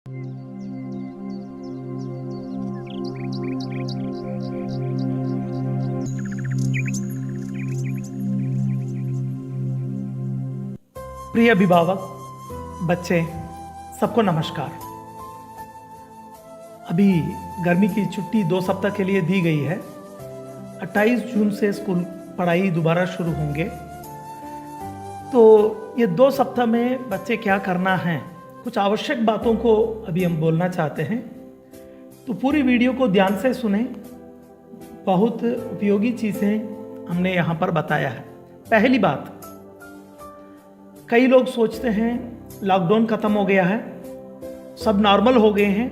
प्रिय अभिभावक, बच्चे, सबको नमस्कार। अभी गर्मी की छुट्टी 2 सप्ताह के लिए दी गई है। 28 जून से स्कूल पढ़ाई दोबारा शुरू होंगे। तो ये 2 सप्ताह में बच्चे क्या करना है, कुछ आवश्यक बातों को अभी हम बोलना चाहते हैं। तो पूरी वीडियो को ध्यान से सुने, बहुत उपयोगी चीज़ें हमने यहाँ पर बताया है। पहली बात, कई लोग सोचते हैं लॉकडाउन ख़त्म हो गया है, सब नॉर्मल हो गए हैं,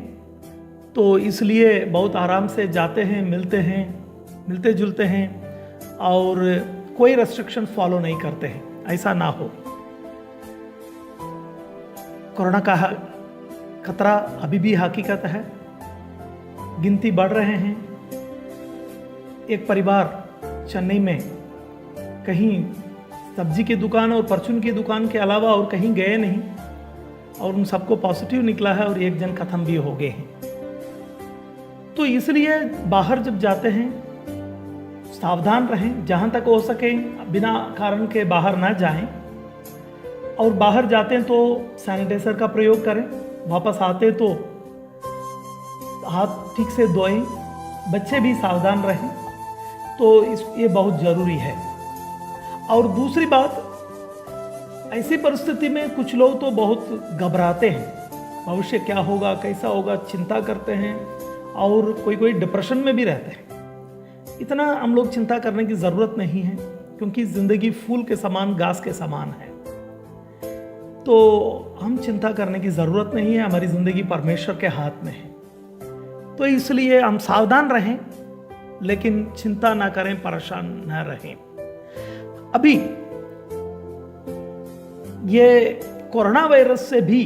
तो इसलिए बहुत आराम से जाते हैं, मिलते जुलते हैं और कोई रेस्ट्रिक्शन फॉलो नहीं करते हैं। ऐसा ना हो। कोरोना का खतरा अभी भी हकीकत है, गिनती बढ़ रहे हैं। एक परिवार चेन्नई में कहीं सब्जी की दुकान और परचून की दुकान के अलावा और कहीं गए नहीं, और उन सबको पॉजिटिव निकला है और 1 जन खत्म भी हो गए हैं। तो इसलिए बाहर जब जाते हैं सावधान रहें, जहाँ तक हो सके बिना कारण के बाहर ना जाएं, और बाहर जाते हैं तो सैनिटाइजर का प्रयोग करें। वापस आते तो हाथ ठीक से धोएं, बच्चे भी सावधान रहें। तो ये बहुत ज़रूरी है। और दूसरी बात, ऐसी परिस्थिति में कुछ लोग तो बहुत घबराते हैं, भविष्य क्या होगा, कैसा होगा, चिंता करते हैं और कोई डिप्रेशन में भी रहते हैं। इतना हम लोग चिंता करने की ज़रूरत नहीं है, क्योंकि ज़िंदगी फूल के समान, घास के समान है। तो हम चिंता करने की ज़रूरत नहीं है, हमारी ज़िंदगी परमेश्वर के हाथ में है। तो इसलिए हम सावधान रहें, लेकिन चिंता ना करें, परेशान ना रहें। अभी ये कोरोना वायरस से भी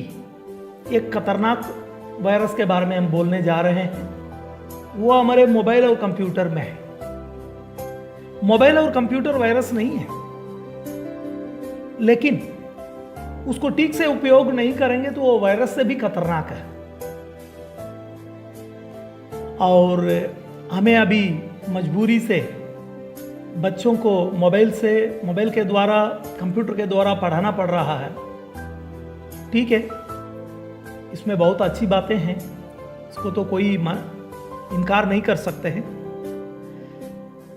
एक खतरनाक वायरस के बारे में हम बोलने जा रहे हैं। वो हमारे मोबाइल और कंप्यूटर में है। मोबाइल और कंप्यूटर वायरस नहीं है, लेकिन उसको ठीक से उपयोग नहीं करेंगे तो वो वायरस से भी खतरनाक है। और हमें अभी मजबूरी से बच्चों को मोबाइल के द्वारा, कंप्यूटर के द्वारा पढ़ाना पड़ रहा है। ठीक है, इसमें बहुत अच्छी बातें हैं, इसको तो कोई इनकार नहीं कर सकते हैं।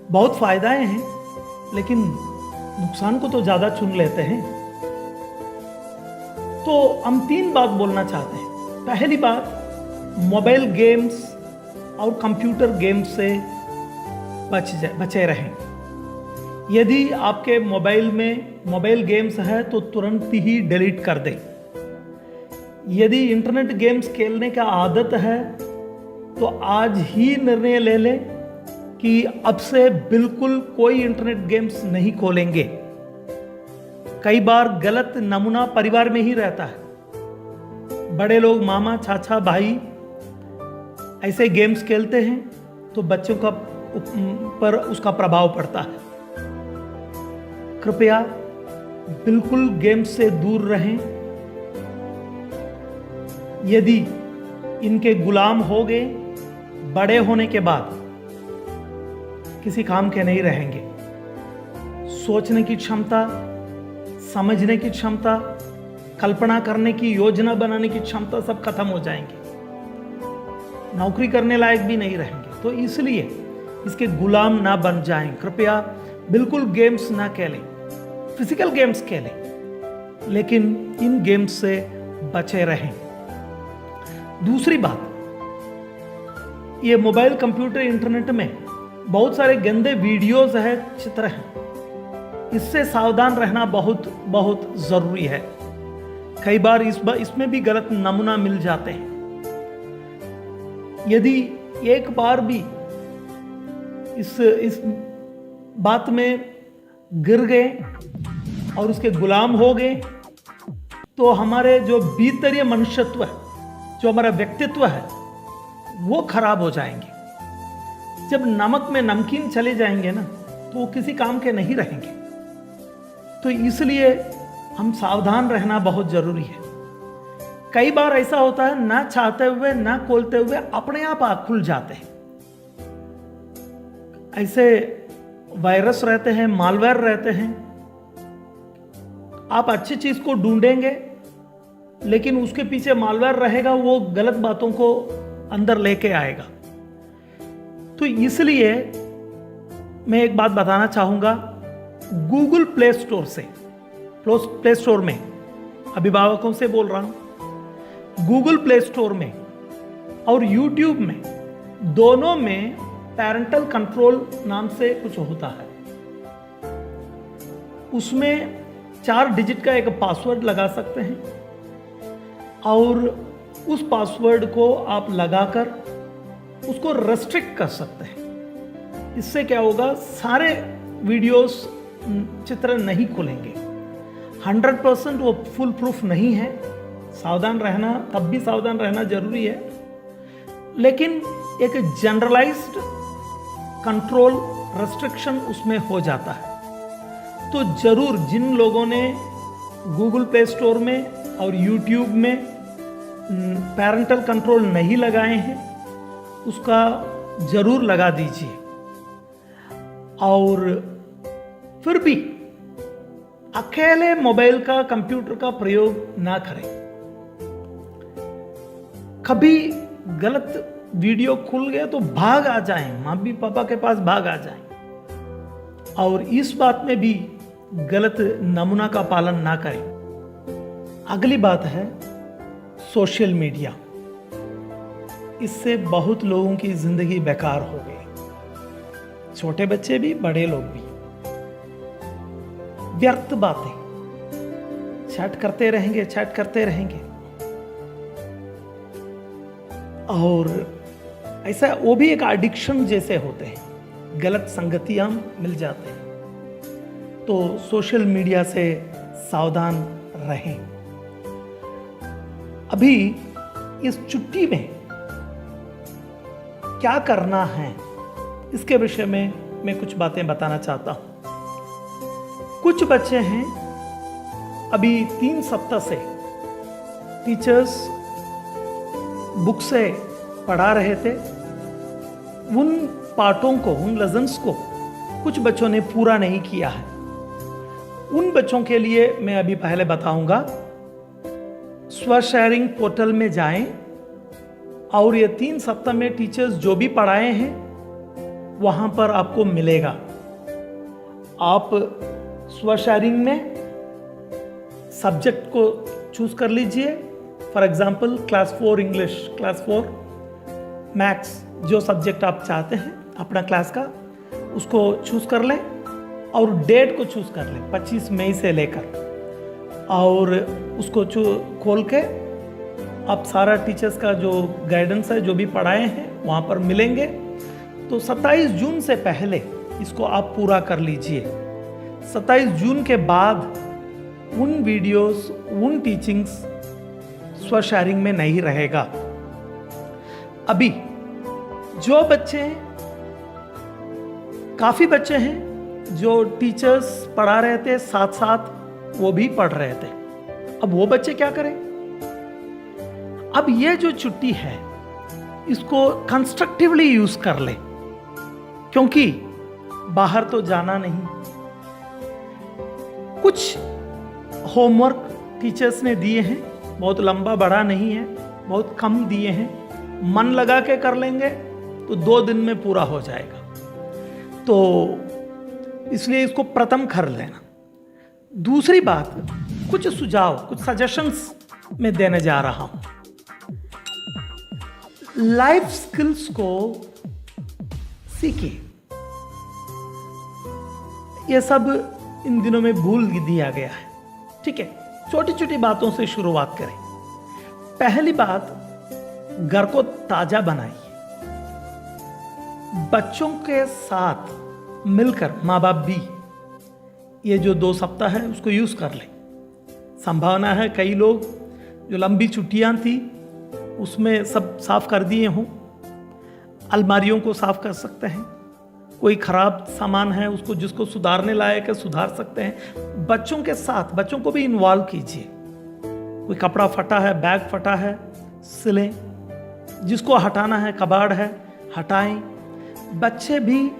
बहुत फायदाएं हैं, लेकिन नुकसान को तो ज़्यादा चुन लेते हैं। तो हम 3 बात बोलना चाहते हैं। पहली बात, मोबाइल गेम्स और कंप्यूटर गेम्स से बचे रहें। यदि आपके मोबाइल में मोबाइल गेम्स है तो तुरंत ही डिलीट कर दें। यदि इंटरनेट गेम्स खेलने का आदत है तो आज ही निर्णय ले लें कि अब से बिल्कुल कोई इंटरनेट गेम्स नहीं खोलेंगे। कई बार गलत नमूना परिवार में ही रहता है। बड़े लोग, मामा, चाचा, भाई ऐसे गेम्स खेलते हैं तो बच्चों का पर उसका प्रभाव पड़ता है। कृपया बिल्कुल गेम्स से दूर रहें। यदि इनके गुलाम हो गए, बड़े होने के बाद किसी काम के नहीं रहेंगे। सोचने की क्षमता, समझने की क्षमता, कल्पना करने की, योजना बनाने की क्षमता सब खत्म हो जाएंगी। नौकरी करने लायक भी नहीं रहेंगे। तो इसलिए इसके गुलाम ना बन जाएं। कृपया बिल्कुल गेम्स ना खेलें। फिजिकल गेम्स खेलें, लेकिन इन गेम्स से बचे रहें। दूसरी बात, ये मोबाइल, कंप्यूटर, इंटरनेट में बहुत सारे गंदे वीडियोस है, चित्र हैं। इससे सावधान रहना बहुत बहुत ज़रूरी है। कई बार इसमें भी गलत नमूना मिल जाते हैं। यदि एक बार भी इस बात में गिर गए और उसके गुलाम हो गए तो हमारे जो भीतरीय मनुष्यत्व है, जो हमारा व्यक्तित्व है, वो खराब हो जाएंगे। जब नमक में नमकीन चले जाएंगे ना, तो वो किसी काम के नहीं रहेंगे। तो इसलिए हम सावधान रहना बहुत जरूरी है। कई बार ऐसा होता है, ना चाहते हुए ना खोलते हुए अपने आप आँख खुल जाते हैं। ऐसे वायरस रहते हैं, मालवेयर रहते हैं। आप अच्छी चीज को ढूंढेंगे लेकिन उसके पीछे मालवेयर रहेगा, वो गलत बातों को अंदर लेके आएगा। तो इसलिए मैं एक बात बताना चाहूंगा, गूगल प्ले स्टोर से, प्ले स्टोर में अभिभावकों से बोल रहा हूं, गूगल प्ले स्टोर में और यूट्यूब में, दोनों में पेरेंटल कंट्रोल नाम से कुछ होता है। उसमें 4 डिजिट का एक पासवर्ड लगा सकते हैं और उस पासवर्ड को आप लगाकर उसको रेस्ट्रिक्ट कर सकते हैं। इससे क्या होगा, सारे वीडियोस चित्र नहीं खुलेंगे। 100% वो फुल प्रूफ नहीं है, सावधान रहना, तब भी सावधान रहना जरूरी है, लेकिन एक जनरलाइज्ड कंट्रोल रेस्ट्रिक्शन उसमें हो जाता है। तो जरूर जिन लोगों ने गूगल प्ले स्टोर में और यूट्यूब में पेरेंटल कंट्रोल नहीं लगाए हैं, उसका जरूर लगा दीजिए। और फिर भी अकेले मोबाइल का, कंप्यूटर का प्रयोग ना करें। कभी गलत वीडियो खुल गया तो भाग आ जाएं, मम्मी पापा के पास भाग आ जाएं। और इस बात में भी गलत नमूना का पालन ना करें। अगली बात है सोशल मीडिया। इससे बहुत लोगों की जिंदगी बेकार हो गई, छोटे बच्चे भी, बड़े लोग भी। व्यर्थ बातें चैट करते रहेंगे और ऐसा वो भी एक एडिक्शन जैसे होते हैं, गलत संगतियां मिल जाते हैं। तो सोशल मीडिया से सावधान रहें। अभी इस छुट्टी में क्या करना है, इसके विषय में मैं कुछ बातें बताना चाहता हूं। कुछ बच्चे हैं, अभी 3 सप्ताह से टीचर्स बुक से पढ़ा रहे थे, उन पाठों को, उन लेसन्स को कुछ बच्चों ने पूरा नहीं किया है। उन बच्चों के लिए मैं अभी पहले बताऊंगा, स्व शेयरिंग पोर्टल में जाएं और ये 3 सप्ताह में टीचर्स जो भी पढ़ाए हैं वहां पर आपको मिलेगा। आप स्व शेयरिंग में सब्जेक्ट को चूज कर लीजिए। For example class 4 English, class 4 maths, जो सब्जेक्ट आप चाहते हैं अपना क्लास का, उसको चूज कर लें और डेट को चूज कर लें 25 मई से लेकर, और उसको खोल के आप सारा टीचर्स का जो गाइडेंस है, जो भी पढ़ाए हैं वहाँ पर मिलेंगे। तो 27 जून से पहले इसको आप पूरा कर लीजिए। 27 जून के बाद उन वीडियोस, उन टीचिंग्स स्व शेयरिंग में नहीं रहेगा। अभी जो बच्चे हैं, काफी बच्चे हैं जो टीचर्स पढ़ा रहे थे, साथ साथ वो भी पढ़ रहे थे। अब वो बच्चे क्या करें? अब ये जो छुट्टी है इसको कंस्ट्रक्टिवली यूज कर ले, क्योंकि बाहर तो जाना नहीं। कुछ होमवर्क टीचर्स ने दिए हैं, बहुत लंबा बड़ा नहीं है, बहुत कम दिए हैं। मन लगा के कर लेंगे तो 2 दिन में पूरा हो जाएगा। तो इसलिए इसको प्रथम कर लेना। दूसरी बात, कुछ सुझाव, कुछ सजेशंस मैं देने जा रहा हूं। लाइफ स्किल्स को सीखिए। यह सब इन दिनों में भूल दिया गया है। ठीक है, छोटी छोटी बातों से शुरुआत करें। पहली बात, घर को ताजा बनाइए। बच्चों के साथ मिलकर माँ बाप भी ये जो 2 सप्ताह है उसको यूज कर लें। संभावना है कई लोग जो लंबी छुट्टियां थी उसमें सब साफ कर दिए हों। अलमारियों को साफ कर सकते हैं, कोई खराब सामान है उसको, जिसको सुधारने लायक है, सुधार सकते हैं। बच्चों के साथ, बच्चों को भी इन्वॉल्व कीजिए। कोई कपड़ा फटा है, बैग फटा है, सिलें। जिसको हटाना है, कबाड़ है, हटाएं। बच्चे भी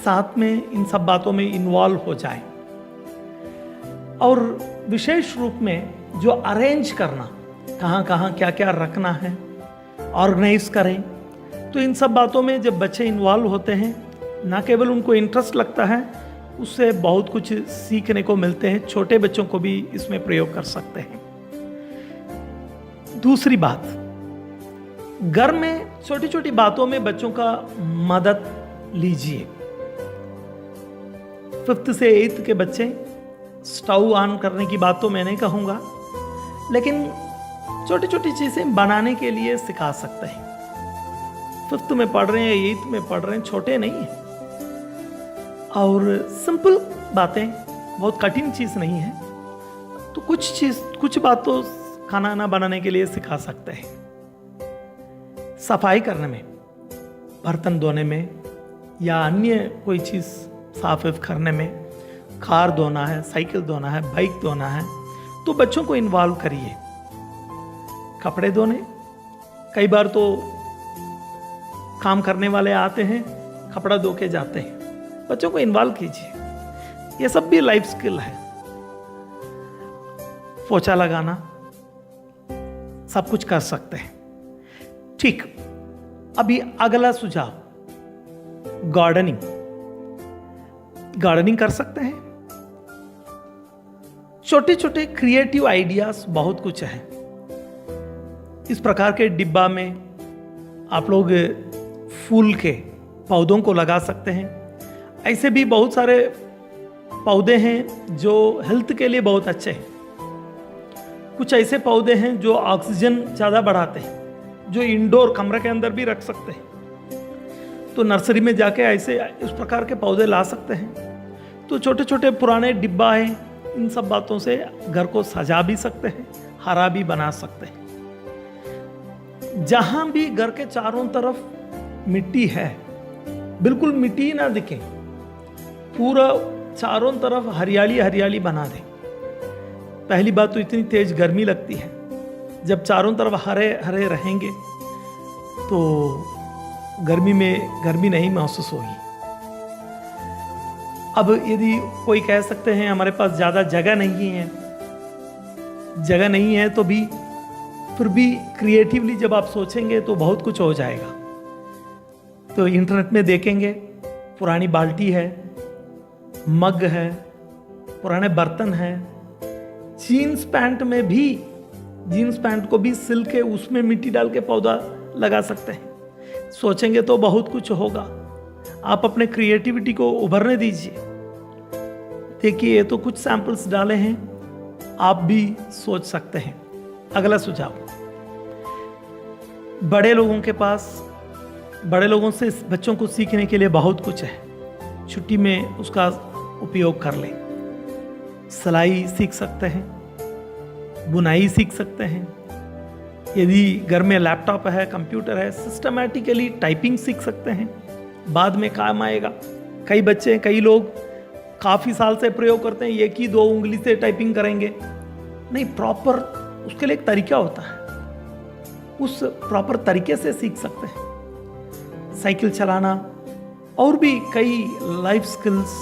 साथ में इन सब बातों में इन्वॉल्व हो जाएं। और विशेष रूप में जो अरेंज करना, कहाँ कहाँ क्या क्या रखना है, ऑर्गेनाइज करें। तो इन सब बातों में जब बच्चे इन्वॉल्व होते हैं, ना केवल उनको इंटरेस्ट लगता है, उससे बहुत कुछ सीखने को मिलते हैं। छोटे बच्चों को भी इसमें प्रयोग कर सकते हैं। दूसरी बात, घर में छोटी छोटी बातों में बच्चों का मदद लीजिए। 5th से 8th के बच्चे स्टोव ऑन करने की बात तो मैं नहीं कहूँगा, लेकिन छोटी छोटी चीज़ें बनाने के लिए सिखा सकते हैं। 5th में पढ़ रहे हैं, 8th में पढ़ रहे हैं, छोटे नहीं हैं। और सिंपल बातें, बहुत कठिन चीज़ नहीं है। तो कुछ बात तो खाना ना बनाने के लिए सिखा सकते हैं। सफाई करने में, बर्तन धोने में या अन्य कोई चीज़ साफ करने में, कार धोना है, साइकिल धोना है, बाइक धोना है, तो बच्चों को इन्वॉल्व करिए। कपड़े धोने, कई बार तो काम करने वाले आते हैं, कपड़ा धो के जाते हैं। बच्चों को इन्वॉल्व कीजिए। ये सब भी लाइफ स्किल है। पोछा लगाना, सब कुछ कर सकते हैं। ठीक, अभी अगला सुझाव, गार्डनिंग। गार्डनिंग कर सकते हैं। छोटे छोटे क्रिएटिव आइडियाज बहुत कुछ है। इस प्रकार के डिब्बा में आप लोग फूल के पौधों को लगा सकते हैं। ऐसे भी बहुत सारे पौधे हैं जो हेल्थ के लिए बहुत अच्छे हैं। कुछ ऐसे पौधे हैं जो ऑक्सीजन ज़्यादा बढ़ाते हैं, जो इंडोर कमरे के अंदर भी रख सकते हैं। तो नर्सरी में जाके ऐसे इस प्रकार के पौधे ला सकते हैं। तो छोटे छोटे पुराने डिब्बा हैं, इन सब बातों से घर को सजा भी सकते हैं, हरा भी बना सकते हैं। जहां भी घर के चारों तरफ मिट्टी है, बिल्कुल मिट्टी ना दिखे, पूरा चारों तरफ हरियाली हरियाली बना दें। पहली बात तो इतनी तेज गर्मी लगती है, जब चारों तरफ हरे हरे रहेंगे तो गर्मी में गर्मी नहीं महसूस होगी। अब यदि कोई कह सकते हैं हमारे पास ज़्यादा जगह नहीं है, तो भी फिर भी क्रिएटिवली जब आप सोचेंगे तो बहुत कुछ हो जाएगा। तो इंटरनेट में देखेंगे, पुरानी बाल्टी है, मग है, पुराने बर्तन है, जीन्स पैंट को भी सिल के उसमें मिट्टी डाल के पौधा लगा सकते हैं। सोचेंगे तो बहुत कुछ होगा। आप अपने क्रिएटिविटी को उभरने दीजिए। देखिए, ये तो कुछ सैंपल्स डाले हैं, आप भी सोच सकते हैं। अगला सुझाव, बड़े लोगों से बच्चों को सीखने के लिए बहुत कुछ है। छुट्टी में उसका उपयोग कर लें। सिलाई सीख सकते हैं, बुनाई सीख सकते हैं। यदि घर में लैपटॉप है, कंप्यूटर है, सिस्टमैटिकली टाइपिंग सीख सकते हैं, बाद में काम आएगा। कई लोग काफ़ी साल से प्रयोग करते हैं, एक ही 2 उंगली से टाइपिंग करेंगे। नहीं, प्रॉपर उसके लिए एक तरीका होता है, उस प्रॉपर तरीके से सीख सकते हैं। साइकिल चलाना और भी कई लाइफ स्किल्स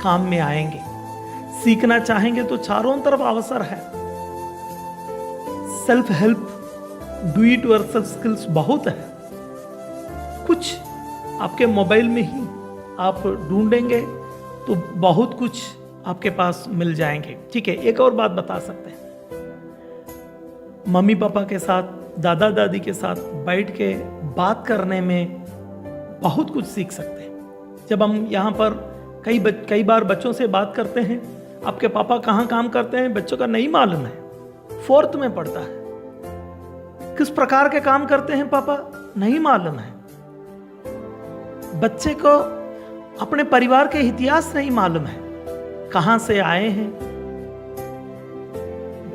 काम में आएंगे। सीखना चाहेंगे तो चारों तरफ अवसर है। Self help, do it yourself skills बहुत है। कुछ आपके मोबाइल में ही आप ढूंढेंगे तो बहुत कुछ आपके पास मिल जाएंगे। ठीक है, एक और बात बता सकते हैं, मम्मी पापा के साथ, दादा दादी के साथ बैठ के बात करने में बहुत कुछ सीख सकते हैं। जब हम यहाँ पर कई बार बच्चों से बात करते हैं, आपके पापा कहाँ काम करते हैं, बच्चों का नहीं मालूम है, 4th में पढ़ता है। किस प्रकार के काम करते हैं पापा, नहीं मालूम है। बच्चे को अपने परिवार के इतिहास नहीं मालूम है, कहाँ से आए हैं,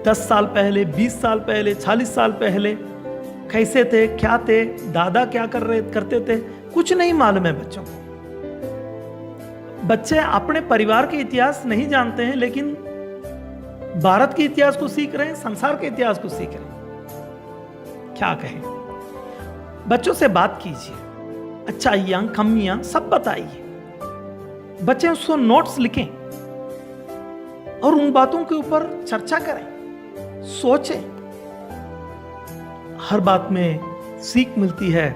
10 साल पहले, 20 साल पहले, 40 साल पहले कैसे थे, क्या थे, दादा क्या करते थे, कुछ नहीं मालूम है बच्चों को। बच्चे अपने परिवार के इतिहास नहीं जानते हैं, लेकिन भारत के इतिहास को सीख रहे हैं, संसार के इतिहास को सीख रहे हैं। क्या कहें, बच्चों से बात कीजिए, अच्छाइयां कमियां सब बताइए, बच्चे उसको नोट्स लिखें और उन बातों के ऊपर चर्चा करें, सोचें। हर बात में सीख मिलती है।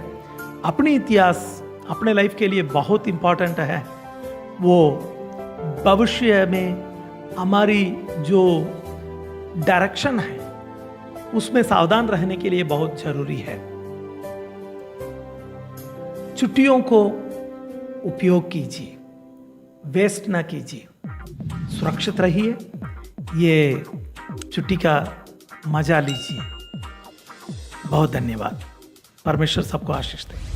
अपनी इतिहास अपने लाइफ के लिए बहुत इंपॉर्टेंट है। वो भविष्य में हमारी जो डायरेक्शन है उसमें सावधान रहने के लिए बहुत जरूरी है। छुट्टियों को उपयोग कीजिए, वेस्ट ना कीजिए, सुरक्षित रहिए, ये छुट्टी का मजा लीजिए। बहुत धन्यवाद। परमेश्वर सबको आशीष दे।